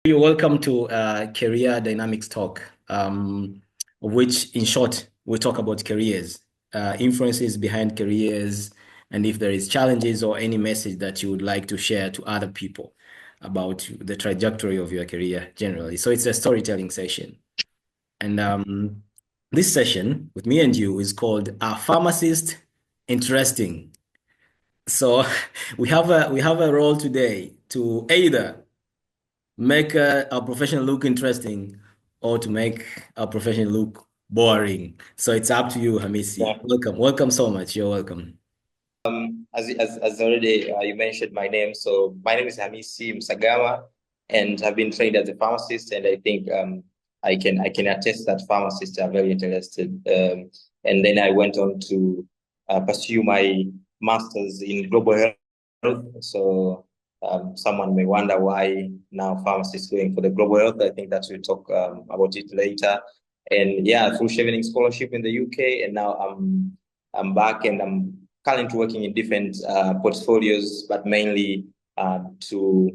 You're welcome to Career Dynamics Talk, which in short, we talk about careers, influences behind careers, and if there is challenges or any message that you would like to share to other people about the trajectory of your career generally. So it's a storytelling session. And this session with me and you is called Are Pharmacists Interesting? So we have a role today to either make our profession look interesting or to make our profession look boring. So it's up to you, Hamisi. Yeah. Welcome. Welcome so much. You're welcome. As already you mentioned my name, so my name is Hamisi Msagama, and I've been trained as a pharmacist, and I think I can attest that pharmacists are very interested. And then I went on to pursue my master's in global health. So someone may wonder why now pharmacists going for the global health. I think that we'll talk about it later. And yeah, through Chevening scholarship in the UK, and now I'm back and I'm currently working in different portfolios, but mainly to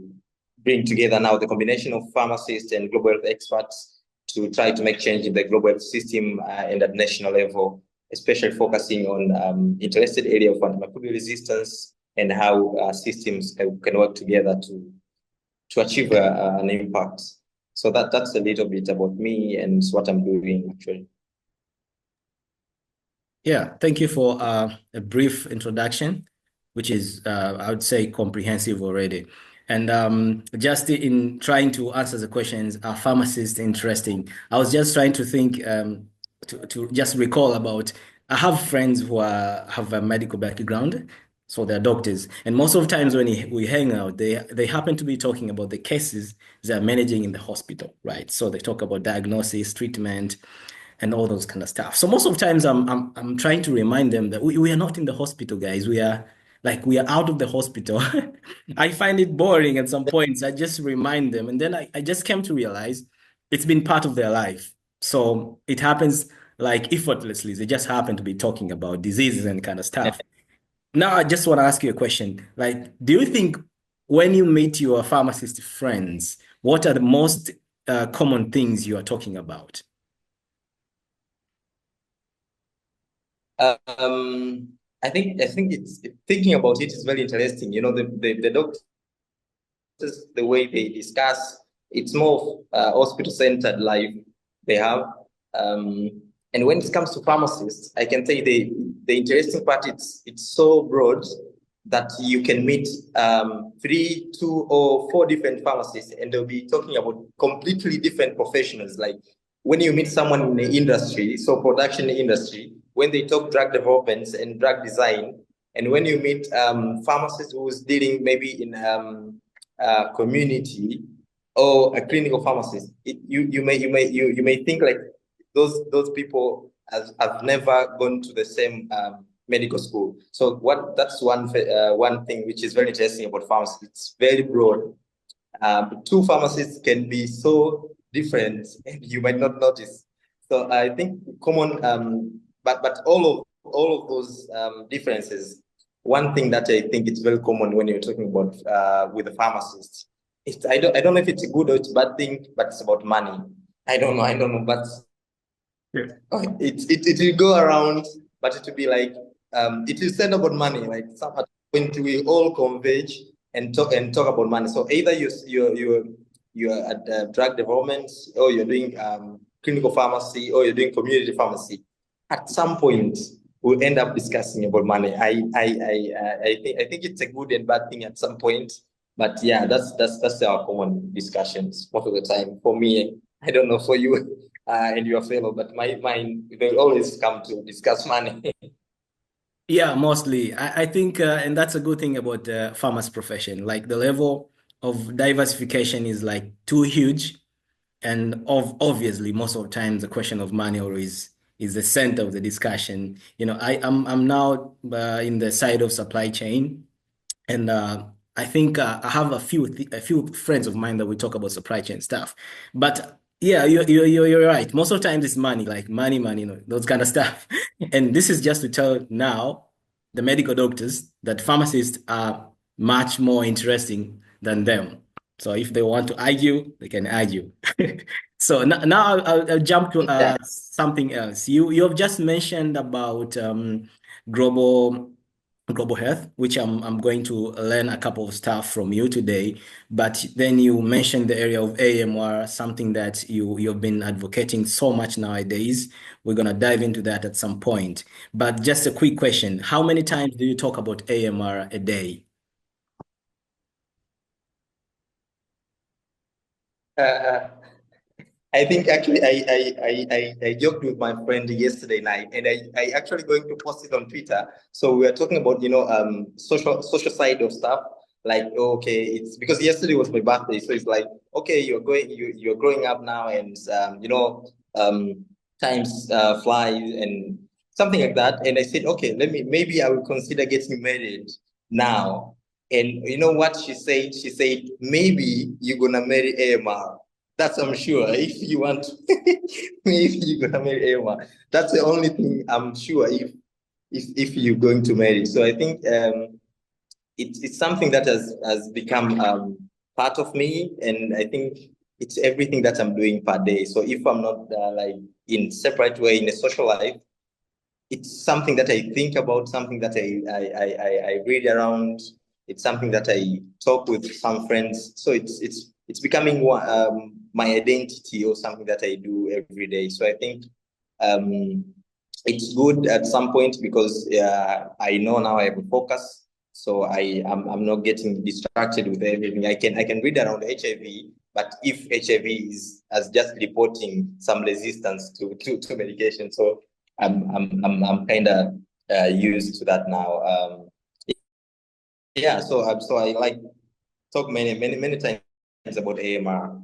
bring together now the combination of pharmacists and global health experts to try to make change in the global health system and at national level, especially focusing on interested area of antimicrobial resistance and how systems can work together to achieve an impact. So that's a little bit about me and what I'm doing actually. Yeah, thank you for a brief introduction, which is, I would say, comprehensive already. And just in trying to answer the questions, are pharmacists interesting? I was just trying to think, to just recall about, I have friends who have a medical background, so they're doctors. And most of the times when we hang out, they happen to be talking about the cases they're managing in the hospital, right? So they talk about diagnosis, treatment, and all those kind of stuff. So most of the times I'm trying to remind them that we are not in the hospital, guys. We are out of the hospital. I find it boring at some points. I just remind them. And then I just came to realize it's been part of their life. So it happens like effortlessly. They just happen to be talking about diseases and kind of stuff. Now I just want to ask you a question. Like, do you think when you meet your pharmacist friends, what are the most common things you are talking about? I think it's thinking about it is very interesting. You know, the doctors, the way they discuss, it's more hospital-centered life they have. And when it comes to pharmacists, I can say the interesting part, it's so broad that you can meet three, two, or four different pharmacists, and they'll be talking about completely different professionals. Like when you meet someone in the industry, so production industry, when they talk drug developments and drug design, and when you meet pharmacist who's dealing maybe in community or a clinical pharmacist, you may think like those people have never gone to the same medical school. So that's one thing which is very interesting about pharmacy. It's very broad. Two pharmacists can be so different, and you might not notice. So I think common, but all of those differences. One thing that I think it's very common when you're talking about with the pharmacist, I don't know if it's a good or it's a bad thing, but it's about money. I don't know, but Yeah. it will go around, but it will be like it will stand about money. Like some at point we all converge and talk about money. So either you're at drug development, or you're doing clinical pharmacy, or you're doing community pharmacy. At some point, we'll end up discussing about money. I think it's a good and bad thing at some point. But yeah, that's our common discussions most of the time. For me, I don't know for you and your fellow, but my mind they always come to discuss money. Yeah, mostly. I think, and that's a good thing about the farmers profession. Like the level of diversification is like too huge, and obviously, most of the time, the question of money always is the center of the discussion. I'm now in the side of supply chain, and I think I have a few friends of mine that we talk about supply chain stuff. But yeah, you're right. Most of the time, it's money, like money, those kind of stuff. And this is just to tell now the medical doctors that pharmacists are much more interesting than them. So if they want to argue, they can argue. So now I'll jump to something else. You have just mentioned about global global health, which I'm going to learn a couple of stuff from you today. But then you mentioned the area of AMR, something that you've been advocating so much nowadays. We're gonna dive into that at some point. But just a quick question: how many times do you talk about AMR a day? Uh, I think actually I joked with my friend yesterday night, and I actually going to post it on Twitter. So we are talking about social side of stuff. Like, okay, it's because yesterday was my birthday, so it's like, okay, you're growing up now, and times fly and something like that. And I said, okay, maybe I will consider getting married now. And you know what she said? She said, maybe you're gonna marry AMR. That's I'm sure. If you want, if you're gonna marry Emma, that's the only thing I'm sure. If you're going to marry, so I think it's something that has become part of me, and I think it's everything that I'm doing per day. So if I'm not like in separate way in a social life, it's something that I think about, something that I read around. It's something that I talk with some friends. So it's becoming my identity, or something that I do every day. So I think it's good at some point, because I know now I have a focus. So I'm not getting distracted with everything. I can read around HIV, but if HIV is as just reporting some resistance to medication, so I'm kind of used to that now. Yeah, so I like talk many times about AMR.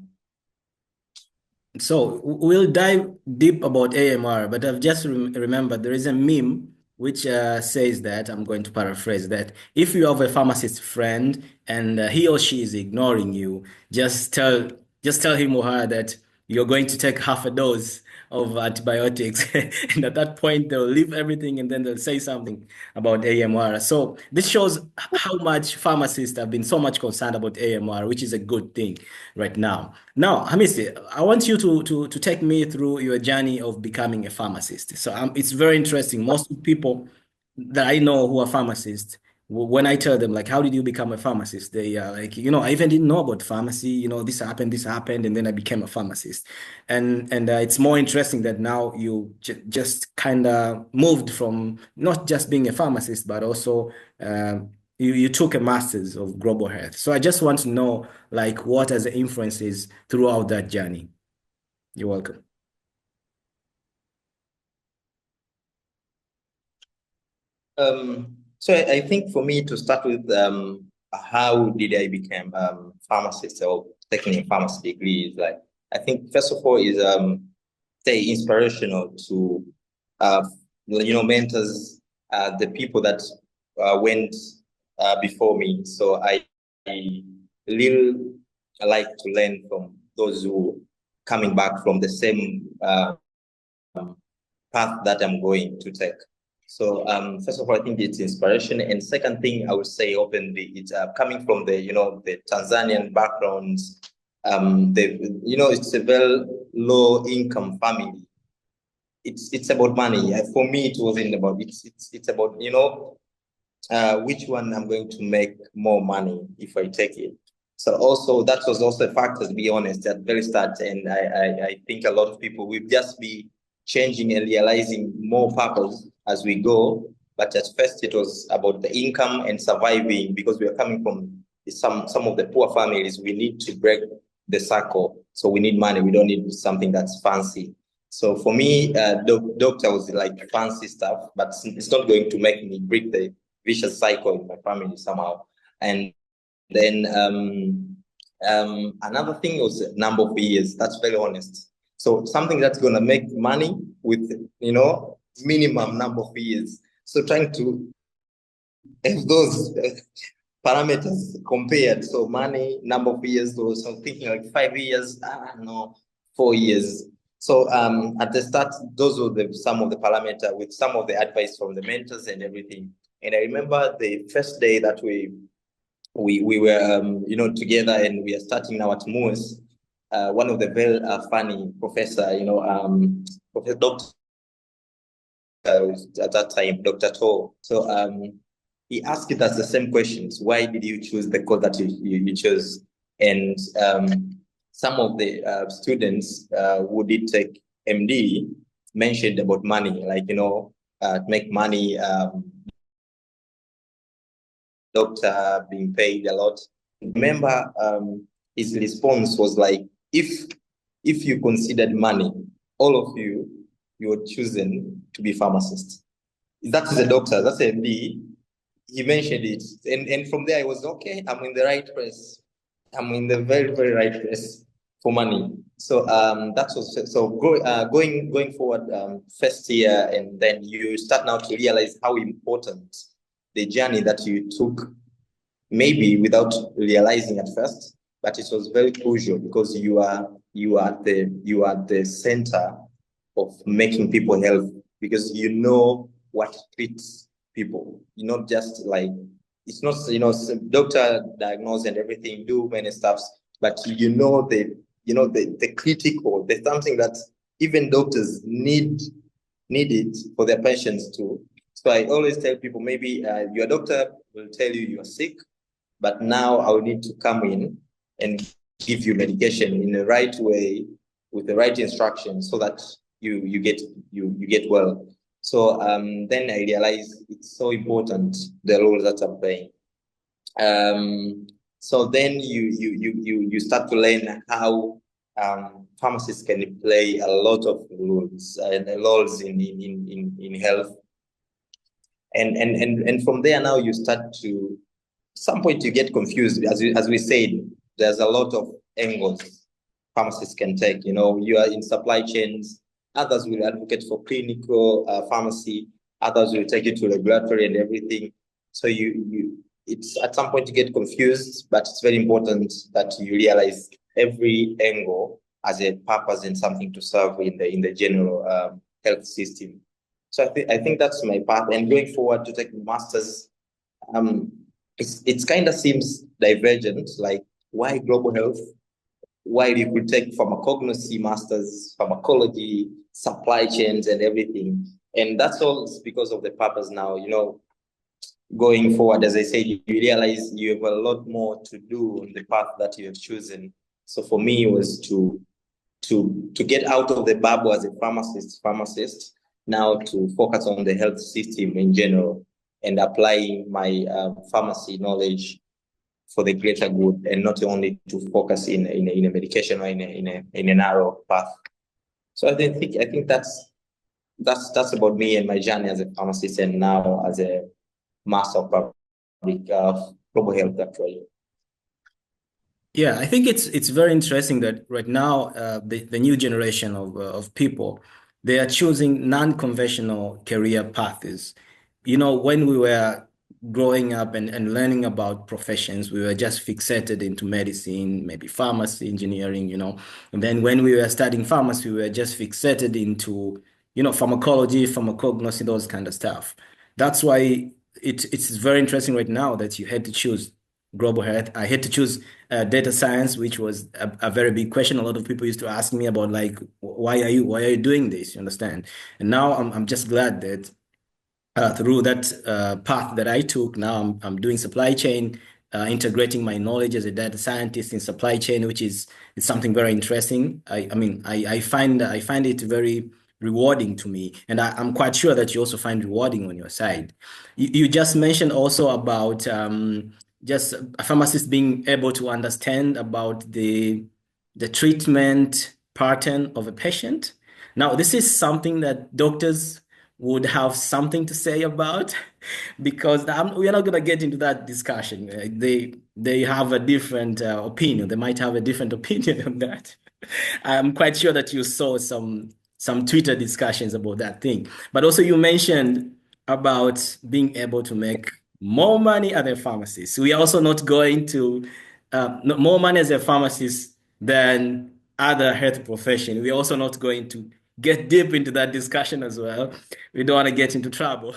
So we'll dive deep about AMR, but I've just remembered there is a meme which says that, I'm going to paraphrase that, if you have a pharmacist friend and he or she is ignoring you, just tell him or her that you're going to take half a dose of antibiotics, and at that point they'll leave everything and then they'll say something about AMR. So this shows how much pharmacists have been so much concerned about AMR, which is a good thing right now. Now, Hamisi, I want you to take me through your journey of becoming a pharmacist. So it's very interesting. Most people that I know who are pharmacists, when I tell them, like, how did you become a pharmacist? They are like, I even didn't know about pharmacy. This happened, and then I became a pharmacist. And it's more interesting that now you just kind of moved from not just being a pharmacist, but also you took a master's of global health. So I just want to know, like, what are the influences throughout that journey? You're welcome. So I think for me to start with, how did I become pharmacist, or taking a pharmacy degree, is like, I think first of all is say inspirational to mentors, the people that went before me. So I really like to learn from those who coming back from the same path that I'm going to take. So first of all, I think it's inspiration, and second thing I would say openly, it's coming from the Tanzanian backgrounds. It's a very low income family. It's about money. For me, it wasn't about it's about which one I'm going to make more money if I take it. So also that was also a factor, to be honest, at the very start. And I think a lot of people will just be changing and realizing more purpose as we go. But at first it was about the income and surviving, because we are coming from some of the poor families. We need to break the cycle. So we need money. We don't need something that's fancy. So for me, doctor was like fancy stuff, but it's not going to make me break the vicious cycle in my family somehow. And then another thing was number of years. That's very honest. So something that's gonna make money with minimum number of years. So trying to have those parameters compared. So money, number of years, those. So thinking like 5 years, no, 4 years. So at the start, those were some of the parameter, with some of the advice from the mentors and everything. And I remember the first day that we we were together, and we are starting now at MUS. One of the very funny professor, Professor Doctor at that time, Dr. To. So he asked us the same questions. Why did you choose the course that you chose? And some of the students who did take MD mentioned about money, like, make money, doctor being paid a lot. Remember, his response was like, if you considered money, all of you were chosen to be pharmacists. That is a doctor, that's a MD. He mentioned it. And from there, I was, okay, I'm in the right place. I'm in the very, very right place for money. So that was, so going forward, first year, and then you start now to realize how important the journey that you took, maybe without realizing at first, but it was very crucial, because you are the center of making people healthy, because you know what treats people. You're not just like, it's not, doctor diagnose and everything, do many stuffs, but the critical, there's something that even doctors need it for their patients too. So I always tell people, maybe your doctor will tell you you're sick, but now I will need to come in and give you medication in the right way, with the right instructions, so that you get well. So then I realized it's so important, the role that I'm playing. So then you start to learn how pharmacists can play a lot of roles in health. And from there, now you start to, some point you get confused. As we said, there's a lot of angles pharmacists can take. You are in supply chains. Others will advocate for clinical pharmacy. Others will take you to regulatory and everything. So it's at some point you get confused, but it's very important that you realize every angle has a purpose and something to serve in the general health system. So I think that's my path. And going forward to take masters, it kind of seems divergent. Like, why global health? Why you could take pharmacognosy masters, pharmacology, supply chains, and everything. And that's all because of the purpose now. Going forward, as I said, you realize you have a lot more to do on the path that you have chosen. So for me, it was to get out of the bubble as a pharmacist, now to focus on the health system in general, and applying my pharmacy knowledge for the greater good, and not only to focus in a medication or in a narrow path. So I think that's about me and my journey as a pharmacist, and now as a master of public global health, actually. Yeah, I think it's very interesting that right now the new generation of people, they are choosing non-conventional career paths. When we were growing up and learning about professions, we were just fixated into medicine, maybe pharmacy, engineering, And then when we were studying pharmacy, we were just fixated into, pharmacology, pharmacognosy, those kind of stuff. That's why it's very interesting right now that you had to choose global health. I had to choose data science, which was a very big question. A lot of people used to ask me about, like, why are you doing this? You understand? And now I'm just glad that through that path that I took, now I'm doing supply chain, integrating my knowledge as a data scientist in supply chain, which is something very interesting. I find it very rewarding to me, and I'm quite sure that you also find rewarding on your side. You just mentioned also about just a pharmacist being able to understand about the treatment pattern of a patient. Now, this is something that doctors would have something to say about, because we are not going to get into that discussion. They have a different opinion. They might have a different opinion on that. I'm quite sure that you saw some Twitter discussions about that thing. But also you mentioned about being able to make more money as a pharmacist. We are also not going to more money as a pharmacist than other health profession. We're also not going to get deep into that discussion as well. We don't want to get into trouble.